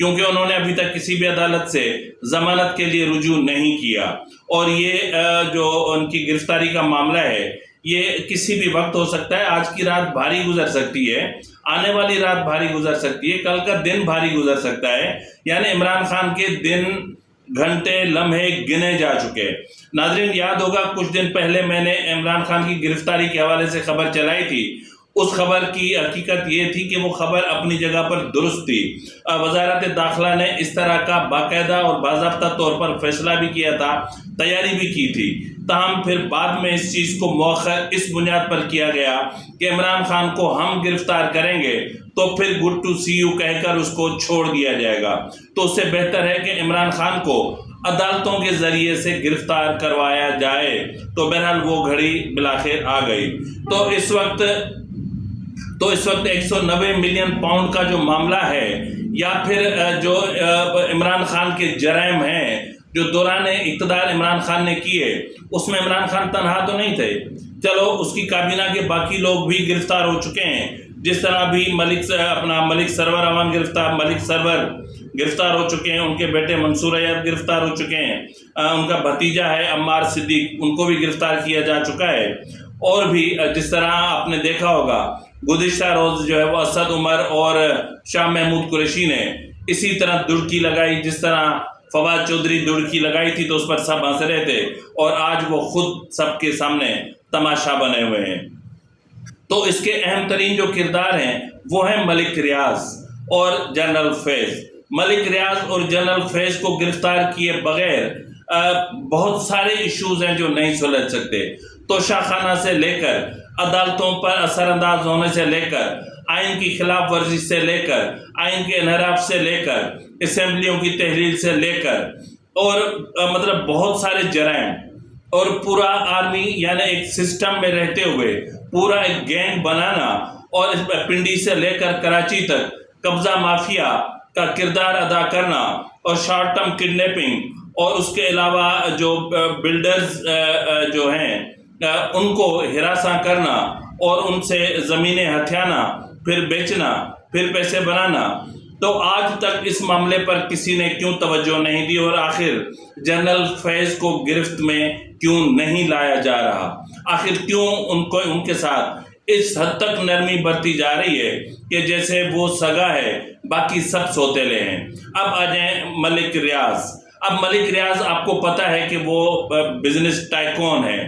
کیونکہ انہوں نے ابھی تک کسی بھی عدالت سے ضمانت کے لیے رجوع نہیں کیا، اور یہ جو ان کی گرفتاری کا معاملہ ہے یہ کسی بھی وقت ہو سکتا ہے۔ آج کی رات بھاری گزر سکتی ہے، آنے والی رات بھاری گزر سکتی ہے، کل کا دن بھاری گزر سکتا ہے، یعنی عمران خان کے دن، گھنٹے، لمحے گنے جا چکے۔ ناظرین یاد ہوگا کچھ دن پہلے میں نے عمران خان کی گرفتاری کے حوالے سے خبر چلائی تھی۔ اس خبر کی حقیقت یہ تھی کہ وہ خبر اپنی جگہ پر درست تھی۔ وزارت داخلہ نے اس طرح کا باقاعدہ اور باضابطہ طور پر فیصلہ بھی کیا تھا، تیاری بھی کی تھی، تاہم پھر بعد میں اس چیز کو مؤخر اس بنیاد پر کیا گیا کہ عمران خان کو ہم گرفتار کریں گے تو پھر گڈ ٹو سی یو کہہ کر اس کو چھوڑ دیا جائے گا، تو اس سے بہتر ہے کہ عمران خان کو عدالتوں کے ذریعے سے گرفتار کروایا جائے۔ تو بہرحال وہ گھڑی بالآخر آ گئی۔ تو اس وقت 190 ملین پاؤنڈ کا جو معاملہ ہے، یا پھر جو عمران خان کے جرائم ہیں جو دوران اقتدار عمران خان نے کیے، اس میں عمران خان تنہا تو نہیں تھے، چلو اس کی کابینہ کے باقی لوگ بھی گرفتار ہو چکے ہیں، جس طرح بھی ملک سرور امان ملک سرور گرفتار ہو چکے ہیں، ان کے بیٹے منصور ایاد گرفتار ہو چکے ہیں، ان کا بھتیجا ہے عمار صدیق، ان کو بھی گرفتار کیا جا چکا ہے، اور بھی جس طرح آپ نے دیکھا ہوگا گزشتہ روز جو ہے وہ اسد عمر اور شاہ محمود قریشی نے اسی طرح دڑکی لگائی، جس طرح فواد چودھری دڑکی لگائی تھی تو اس پر سب ہنس رہے تھے، اور آج وہ خود سب کے سامنے تماشا بنے ہوئے ہیں۔ تو اس کے اہم ترین جو کردار ہیں وہ ہیں ملک ریاض اور جنرل فیض۔ ملک ریاض اور جنرل فیض کو گرفتار کیے بغیر بہت سارے ایشوز ہیں جو نہیں سلجھ سکتے۔ توشہ خانہ سے لے کر عدالتوں پر اثر انداز ہونے سے لے کر، آئین کی خلاف ورزی سے لے کر، آئین کے انحراف سے لے کر، اسمبلیوں کی تحلیل سے لے کر، اور مطلب بہت سارے جرائم، اور پورا آرمی یعنی ایک سسٹم میں رہتے ہوئے پورا ایک گینگ بنانا، اور اس پنڈی سے لے کر کراچی تک قبضہ مافیا کا کردار ادا کرنا، اور شارٹ ٹرم کڈنیپنگ، اور اس کے علاوہ جو بلڈرز جو ہیں ان کو ہراساں کرنا اور ان سے زمینیں ہتھیانا، پھر بیچنا، پھر پیسے بنانا۔ تو آج تک اس معاملے پر کسی نے کیوں توجہ نہیں دی، اور آخر جنرل فیض کو گرفت میں کیوں نہیں لایا جا رہا؟ آخر کیوں ان کے ساتھ اس حد تک نرمی برتی جا رہی ہے کہ جیسے وہ سگا ہے، باقی سب سوتیلے ہیں؟ اب آ جائیں ملک ریاض۔ اب ملک ریاض آپ کو پتہ ہے کہ وہ بزنس ٹائکون ہے،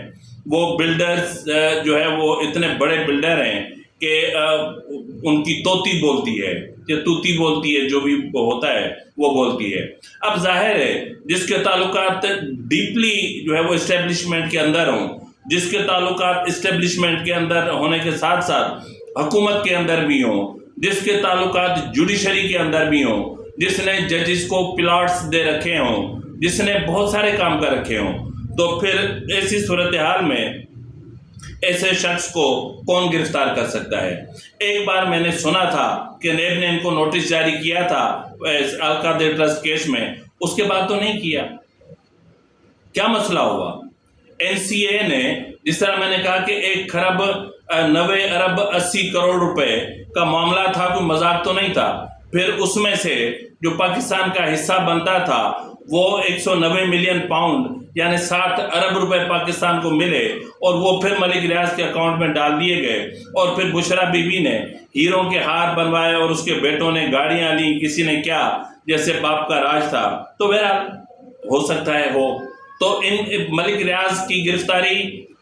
وہ بلڈرز جو ہے وہ اتنے بڑے بلڈر ہیں کہ ان کی توتی بولتی ہے یا توتی بولتی ہے، جو بھی ہوتا ہے وہ بولتی ہے۔ اب ظاہر ہے جس کے تعلقات ڈیپلی جو ہے وہ اسٹیبلشمنٹ کے اندر ہوں، جس کے تعلقات اسٹیبلشمنٹ کے اندر ہونے کے ساتھ ساتھ حکومت کے اندر بھی ہوں، جس کے تعلقات جوڈیشری کے اندر بھی ہوں، جس نے ججز کو پلاٹس دے رکھے ہوں، جس نے بہت سارے کام کر رکھے ہوں، تو پھر ایسی صورتحال میں ایسے شخص کو کون گرفتار کر سکتا ہے؟ ایک بار میں نے سنا تھا کہ نیب نے ان کو نوٹس جاری کیا تھا القادر ٹرسٹ کیس میں، اس کے بعد تو نہیں کیا۔ کیا مسئلہ ہوا؟ این سی اے نے، جس طرح میں نے کہا کہ 1.90 ارب 80 کروڑ روپے کا معاملہ تھا، کوئی مذاق تو نہیں تھا، پھر اس میں سے جو پاکستان کا حصہ بنتا تھا وہ 190 ملین پاؤنڈ یعنی 60 ارب روپے پاکستان کو ملے، اور وہ پھر ملک ریاض کے اکاؤنٹ میں ڈال دیے گئے، اور پھر بشرا بی بی نے ہیروں کے ہار بنوائے، اور اس کے بیٹوں نے گاڑیاں لیں، کسی نے کیا، جیسے باپ کا راج تھا۔ تو بہرحال ہو سکتا ہے ہو۔ تو ملک ریاض کی گرفتاری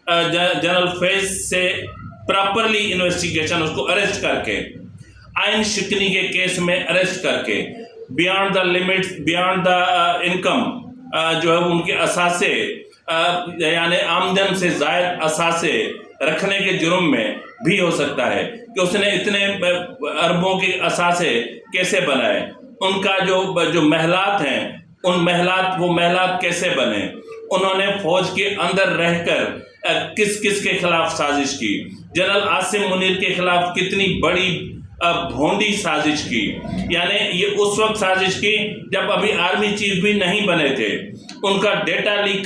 جنرل فیض سے پراپرلی انویسٹیگیشن، اس کو اریسٹ کر کے، آئین شکنی کے کیس میں اریسٹ کر کے، beyond the limits, beyond the income جو ہے ان کے اثاثے یعنی آمدن سے زائد اثاثے رکھنے کے جرم میں بھی ہو سکتا ہے کہ اس نے اتنے اربوں کے اثاثے کیسے بنائے، ان کا جو محلات ہیں، وہ محلات کیسے بنے، انہوں نے فوج کے اندر رہ کر کس کے خلاف سازش کی، جنرل عاصم منیر کے خلاف کتنی بڑی بھونڈی سازش کی، یعنی یہ اس وقت سازش کی جب ابھی آرمی چیف بھی نہیں بنے تھے، ان کا ڈیٹا لیک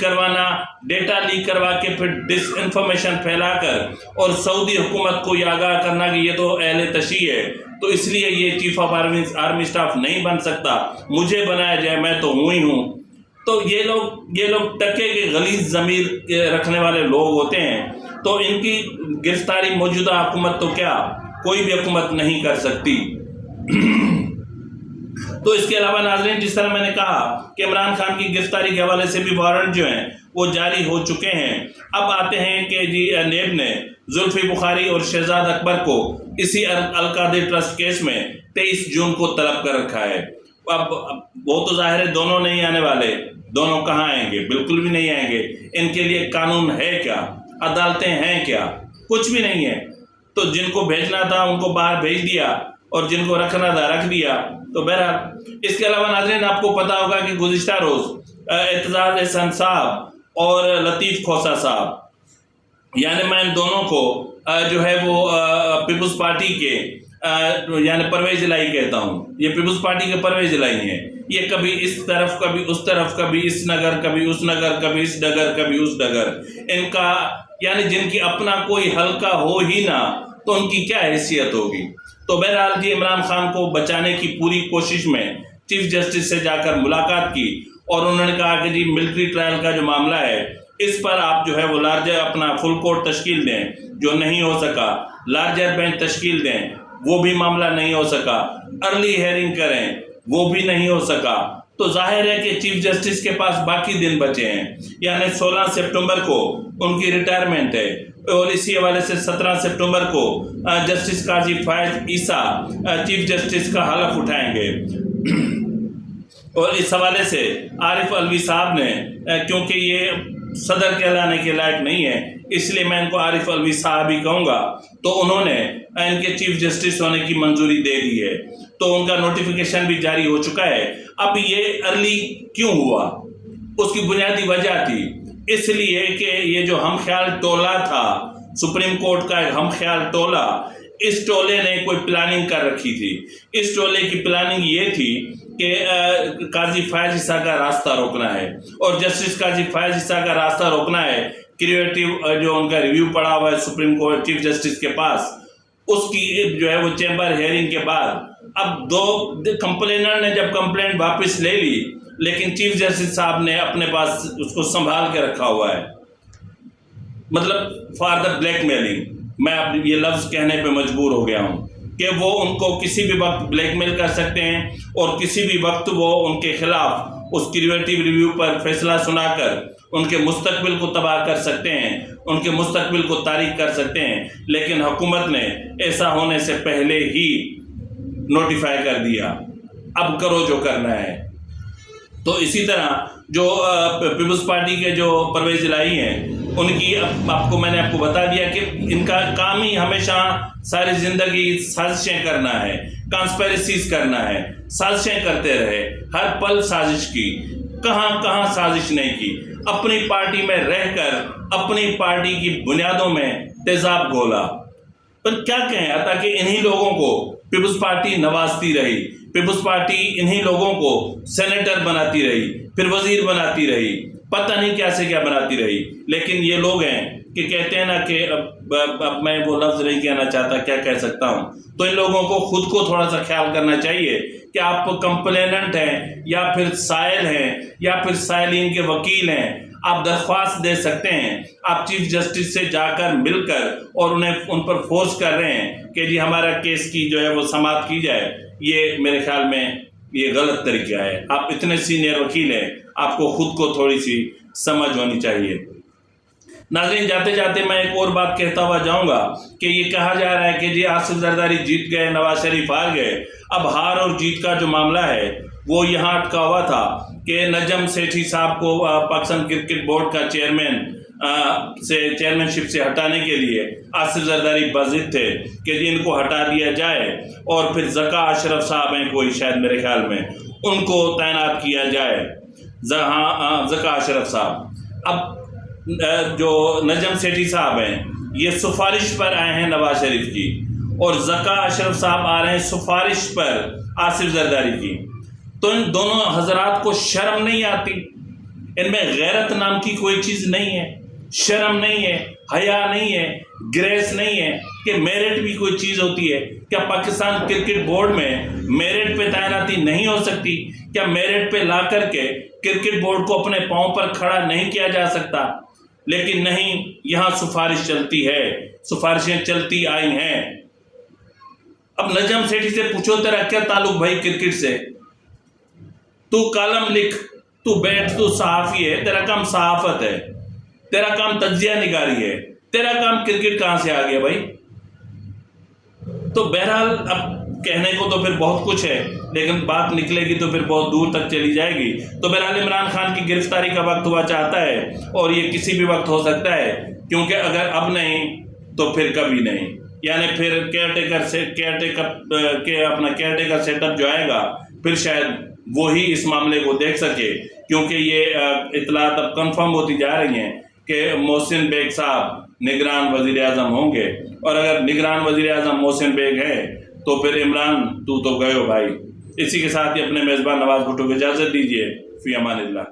کروا کے پھر ڈس انفارمیشن پھیلا کر اور سعودی حکومت کو یہ آگاہ کرنا کہ یہ تو اہل تشیع ہے، تو اس لیے یہ چیف آف آرمی اسٹاف نہیں بن سکتا، مجھے بنایا جائے، میں تو ہوں ہی ہوں۔ تو یہ لوگ ٹکے کے غلیظ ضمیر رکھنے والے لوگ ہوتے ہیں، تو ان کی گرفتاری موجودہ حکومت تو کیا کوئی بھی حکومت نہیں کر سکتی۔ تو اس کے علاوہ ناظرین، جس طرح میں نے کہا کہ عمران خان کی گرفتاری کے حوالے سے بھی وارنٹ جو ہیں وہ جاری ہو چکے ہیں۔ اب آتے ہیں کہ نیب نے زلفی بخاری اور شہزاد اکبر کو اسی القادری ٹرسٹ کیس میں 23 جون کو طلب کر رکھا ہے۔ اب وہ تو ظاہر ہے دونوں نہیں آنے والے، دونوں کہاں آئیں گے؟ بالکل بھی نہیں آئیں گے۔ ان کے لیے قانون ہے کیا؟ عدالتیں ہیں کیا؟ کچھ بھی نہیں ہے۔ تو جن کو بھیجنا تھا ان کو باہر بھیج دیا، اور جن کو رکھنا تھا رکھ دیا۔ تو بہرحال اس کے علاوہ ناظرین، آپ کو پتا ہوگا کہ گزشتہ روز اعتزاز احسان صاحب اور لطیف کھوسہ صاحب، یعنی میں ان دونوں کو جو ہے وہ پیپلز پارٹی کے یعنی پرویز الہی کہتا ہوں، یہ پیپلز پارٹی کے پرویز الہی ہیں۔ یہ کبھی اس طرف کبھی اس طرف، کبھی اس نگر کبھی اس نگر، کبھی اس ڈگر کبھی اس ڈگر، ان کا یعنی جن کی اپنا کوئی حلقہ ہو ہی نہ، تو ان کی کیا حیثیت ہوگی؟ تو بہرحال جی عمران خان کو بچانے کی پوری کوشش میں چیف جسٹس سے جا کر ملاقات کی، اور انہوں نے کہا کہ جی ملٹری ٹرائل کا جو معاملہ ہے اس پر آپ جو ہے وہ لارجر اپنا فل کورٹ تشکیل دیں، جو نہیں ہو سکا، لارجر بینچ تشکیل دیں، وہ بھی معاملہ نہیں ہو سکا، ارلی ہیئرنگ کریں، وہ بھی نہیں ہو سکا۔ تو ظاہر ہے کہ چیف جسٹس کے پاس باقی دن بچے ہیں، یعنی 16 سپٹمبر کو ان کی ریٹائرمنٹ ہے، اور اسی حوالے سے 17 سپٹمبر کو جسٹس قاضی فائز عیسیٰ چیف جسٹس کا حلف اٹھائیں گے۔ اور اس حوالے سے عارف علوی صاحب نے، کیونکہ یہ صدر کہلانے کے لائق نہیں ہے، اس لیے میں ان کو عارف علوی صاحب ہی کہوں گا، تو انہوں نے ان کے چیف جسٹس ہونے کی منظوری دے دی ہے، تو ان کا نوٹیفیکیشن بھی جاری ہو چکا ہے۔ اب یہ ارلی کیوں ہوا؟ اس کی بنیادی وجہ تھی اس لیے کہ یہ جو ہم خیال ٹولہ تھا، سپریم کورٹ کا ایک ہم خیال ٹولہ، اس ٹولے نے کوئی پلاننگ کر رکھی تھی۔ اس ٹولے کی پلاننگ یہ تھی کہ قاضی فائز عیسیٰ کا راستہ روکنا ہے، اور جسٹس قاضی فائز عیسیٰ کا راستہ روکنا ہے۔ کریٹیو جو ان کا ریویو پڑا ہوا ہے سپریم کورٹ چیف جسٹس کے پاس، اس کی جو ہے وہ چیمبر ہیئرنگ کے بعد، اب دو کمپلینر نے جب کمپلینٹ واپس لے لی، لیکن چیف جسٹس صاحب نے اپنے پاس اس کو سنبھال کے رکھا ہوا ہے، مطلب فار دا بلیک میلنگ، میں اب یہ لفظ کہنے پہ مجبور ہو گیا ہوں کہ وہ ان کو کسی بھی وقت بلیک میل کر سکتے ہیں، اور کسی بھی وقت وہ ان کے خلاف اس کریٹیو ریویو پر فیصلہ سنا کر ان کے مستقبل کو تباہ کر سکتے ہیں، ان کے مستقبل کو تاریک کر سکتے ہیں۔ لیکن حکومت نے ایسا ہونے سے پہلے ہی نوٹیفائی کر دیا، اب کرو جو کرنا ہے۔ تو اسی طرح جو پیپلز پارٹی کے جو پرویز الہی ہیں، ان کی میں نے آپ کو بتا دیا کہ ان کا کام ہی ہمیشہ ساری زندگی سازشیں کرنا ہے، کانسپیریسیز کرنا ہے، سازشیں کرتے رہے، ہر پل سازش کی، کہاں سازش نہیں کی، اپنی پارٹی میں رہ کر اپنی پارٹی کی بنیادوں میں تیزاب گھولا۔ پر کیا کہیں، تاکہ انہی لوگوں کو پیپلز پارٹی نوازتی رہی، پیپلز پارٹی انہی لوگوں کو سینیٹر بناتی رہی، پھر وزیر بناتی رہی، پتہ نہیں کیا سے کیا بناتی رہی۔ لیکن یہ لوگ ہیں کہ کہتے ہیں نا کہ اب میں وہ لفظ نہیں کہنا چاہتا، کیا کہہ سکتا ہوں، تو ان لوگوں کو خود کو تھوڑا سا خیال کرنا چاہیے کہ آپ کمپلیننٹ ہیں، یا پھر سائل ہیں، یا پھر سائلین کے وکیل ہیں، آپ درخواست دے سکتے ہیں، آپ چیف جسٹس سے جا کر مل کر اور ان پر فورس کر رہے ہیں کہ جی ہمارا کیس کی جو ہے وہ سماعت کی جائے۔ یہ میرے خیال میں یہ غلط طریقہ ہے۔ آپ اتنے سینئر وکیل ہیں، آپ کو خود کو تھوڑی سی سمجھ ہونی چاہیے۔ ناظرین، جاتے جاتے میں ایک اور بات کہتا ہوا جاؤں گا کہ یہ کہا جا رہا ہے کہ جی آصف زرداری جیت گئے، نواز شریف ہار گئے۔ اب ہار اور جیت کا جو معاملہ ہے وہ یہاں اٹکا ہوا تھا کہ نجم سیٹھی صاحب کو پاکستان کرکٹ بورڈ کا چیئرمین شپ سے ہٹانے کے لیے آصف زرداری بضد تھے کہ جی ان کو ہٹا دیا جائے، اور پھر ذکا اشرف صاحب ہیں کوئی شاید میرے خیال میں، ان کو تعینات کیا جائے، ذکا اشرف صاحب۔ اب جو نجم سیٹھی صاحب ہیں یہ سفارش پر آئے ہیں نواز شریف کی، اور ذکا اشرف صاحب آ رہے ہیں سفارش پر آصف زرداری کی۔ تو ان دونوں حضرات کو شرم نہیں آتی؟ ان میں غیرت نام کی کوئی چیز نہیں ہے، شرم نہیں ہے حیا نہیں ہے, گریس نہیں ہے کہ میرٹ بھی کوئی چیز ہوتی ہے. کیا پاکستان کرکٹ بورڈ میں میرٹ پہ تعیناتی نہیں ہو سکتی؟ کیا میرٹ پہ لا کر کے کرکٹ بورڈ کو اپنے پاؤں پر کھڑا نہیں کیا جا سکتا؟ لیکن نہیں, یہاں سفارش چلتی ہے, سفارشیں چلتی آئی ہیں. اب نجم سیٹھی سے پوچھو تیرا کیا تعلق بھائی کرکٹ سے؟ تو کالم لکھ, تو بیٹھ, تو صحافی ہے, تیرا کام صحافت ہے, تیرا کام تجزیہ نگاری ہے, تیرا کام کرکٹ کہاں سے آ گیا بھائی؟ تو بہرحال اب کہنے کو تو پھر بہت کچھ ہے, لیکن بات نکلے گی تو پھر بہت دور تک چلی جائے گی. تو بہرحال عمران خان کی گرفتاری کا وقت ہوا چاہتا ہے, اور یہ کسی بھی وقت ہو سکتا ہے, کیونکہ اگر اب نہیں تو پھر کبھی نہیں. یعنی پھر کیئر ٹیکر سیٹ اپ جو آئے گا, پھر شاید وہی اس معاملے کو دیکھ سکے, کیونکہ یہ اطلاعات اب کنفرم ہوتی جا رہی ہیں کہ محسن بیگ صاحب نگران وزیر اعظم ہوں گے, اور اگر نگران وزیر اعظم محسن بیگ ہے تو پھر عمران تو گئے ہو بھائی. اسی کے ساتھ ہی اپنے میزبان نواز بھٹو کو اجازت دیجیے. فی امان اللہ.